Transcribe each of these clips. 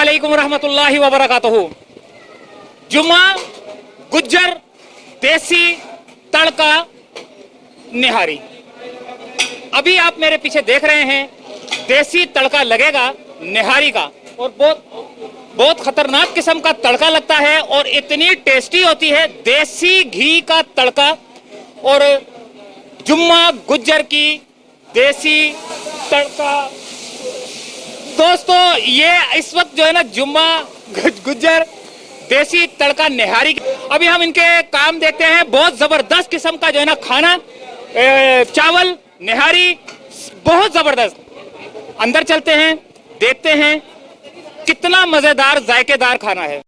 अस्सलामुअलैकुम रहमतुल्लाहि व बरकातहू। जुम्मा गुज्जर देसी तड़का निहारी। अभी आप मेरे पीछे देख रहे हैं देसी तड़का लगेगा निहारी का, और बहुत खतरनाक किस्म का तड़का लगता है और इतनी टेस्टी होती है देसी घी का तड़का। और जुम्मा गुज्जर की देसी तड़का दोस्तों, ये इस वक्त जो है ना जुम्मा गुज्जर देसी तड़का निहारी। अभी हम इनके काम देखते हैं। बहुत जबरदस्त किस्म का जो है ना खाना, चावल निहारी, बहुत जबरदस्त। अंदर चलते हैं, देखते हैं कितना मजेदार जायकेदार खाना है।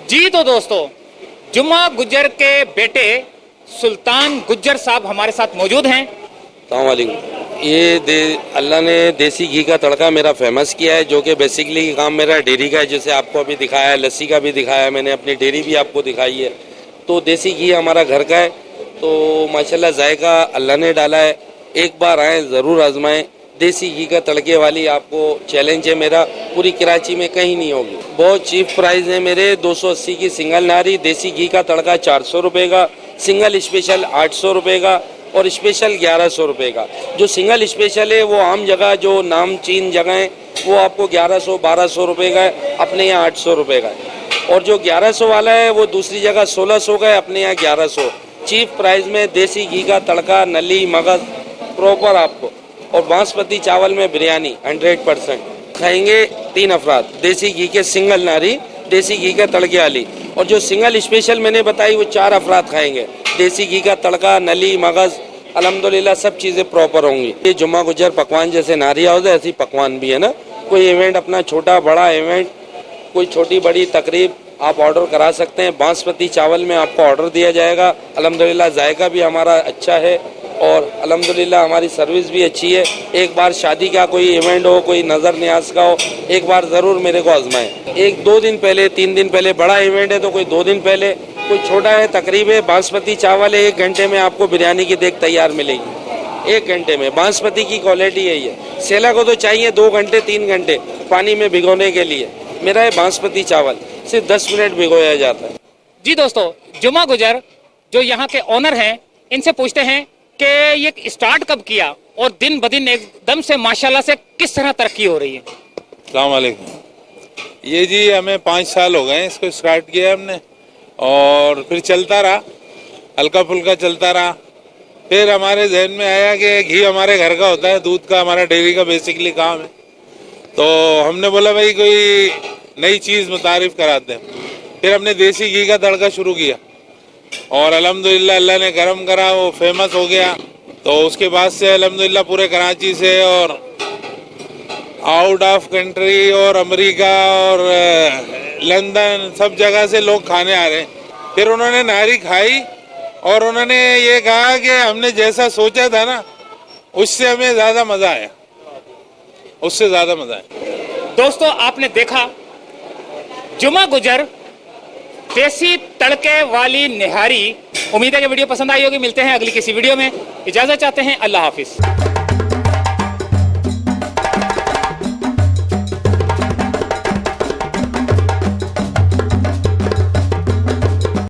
जी तो दोस्तों, जुम्मा गुज्जर के बेटे सुल्तान गुज्जर साहब हमारे साथ मौजूद हैं। अस्सलाम वालेकुम। ये अल्लाह ने देसी घी का तड़का मेरा फेमस किया है, जो कि बेसिकली काम मेरा डेयरी का है, जैसे आपको अभी दिखाया है, लस्सी का भी दिखाया है मैंने, अपनी डेयरी भी आपको दिखाई है। तो देसी घी हमारा घर का है, तो माशाल्लाह जायका अल्लाह ने डाला है। एक बार आए ज़रूर आजमाएं। देसी घी का तड़के वाली आपको चैलेंज है मेरा, पूरी कराची में कहीं नहीं होगी। बहुत चीप प्राइस है मेरे। 280 की सिंगल नारी देसी घी का तड़का 400 रुपये का, सिंगल स्पेशल 800 रुपये का और स्पेशल 1100 रुपये का। जो सिंगल स्पेशल है वो आम जगह जो नामचीन जगह है वो आपको 1100-1200 रुपये का है, अपने यहाँ 800 रुपये का है। और जो 1100 वाला है वो दूसरी जगह 1600 का है, अपने यहाँ 1100। चीप प्राइस में देसी घी का तड़का, नली मगज प्रॉपर आपको, और बासमती चावल में बिरयानी 100% खाएंगे 3 अफराद। देसी घी के सिंगल नारी देसी घी का तड़के वाली, और जो सिंगल स्पेशल मैंने बताई वो 4 अफराद खाएंगे। देसी घी का तड़का, नली मगज, अल्हम्दुलिल्लाह सब चीज़ें प्रॉपर होंगी। ये जुम्मा गुज्जर पकवान जैसे नारी हाउस है, ऐसी पकवान भी है ना। कोई इवेंट अपना छोटा बड़ा इवेंट, कोई छोटी बड़ी तकरीब आप ऑर्डर करा सकते हैं। बासमती चावल में आपको ऑर्डर दिया जाएगा। अल्हम्दुलिल्लाह जायका भी हमारा अच्छा है, और अल्हम्दुलिल्लाह हमारी सर्विस भी अच्छी है। एक बार शादी का कोई इवेंट हो, कोई नज़र न्याज का हो, एक बार ज़रूर मेरे को आजमाएं। एक 2 दिन पहले, 3 दिन पहले बड़ा इवेंट है तो कोई 2 दिन पहले, कोई छोटा है तकरीब है, बासमती चावल है, 1 घंटे में आपको बिरयानी की देग तैयार मिलेगी। 1 घंटे में बासमती की क्वालिटी है ये। सेला को तो चाहिए 2 घंटे 3 घंटे पानी में भिगोने के लिए। मेरा है बासमती चावल, सिर्फ 10 मिनट भिगोया जाता है। जी दोस्तों, जुमा गुजर जो यहाँ के ओनर हैं, इनसे पूछते हैं कि ये स्टार्ट कब किया और दिन ब दिन एकदम से माशाल्लाह से किस तरह तरक्की हो रही है। अस्सलाम वालेकुम। ये जी हमें 5 साल हो गए हैं इसको स्टार्ट किया हमने, और फिर चलता रहा, हल्का फुल्का चलता रहा। फिर हमारे जहन में आया कि घी हमारे घर का होता है, दूध का हमारा डेयरी का बेसिकली काम है, तो हमने बोला भाई कोई नई चीज़ मुतारिफ कराते हैं। फिर हमने देसी घी का तड़का शुरू किया और अल्हम्दुलिल्लाह अल्लाह ने करम करा, वो फेमस हो गया। तो उसके बाद से अल्हम्दुलिल्लाह पूरे कराची से और आउट ऑफ कंट्री और अमेरिका और लंदन सब जगह से लोग खाने आ रहे हैं। फिर उन्होंने नारी खाई और उन्होंने ये कहा कि हमने जैसा सोचा था ना, उससे हमें ज़्यादा मज़ा आया, उससे ज़्यादा मज़ा आया। दोस्तों, आपने देखा जुमा गुजर देसी तड़के वाली निहारी। उम्मीद है कि वीडियो पसंद आई होगी। मिलते हैं अगली किसी वीडियो में। इजाजत चाहते हैं, अल्लाह हाफिज।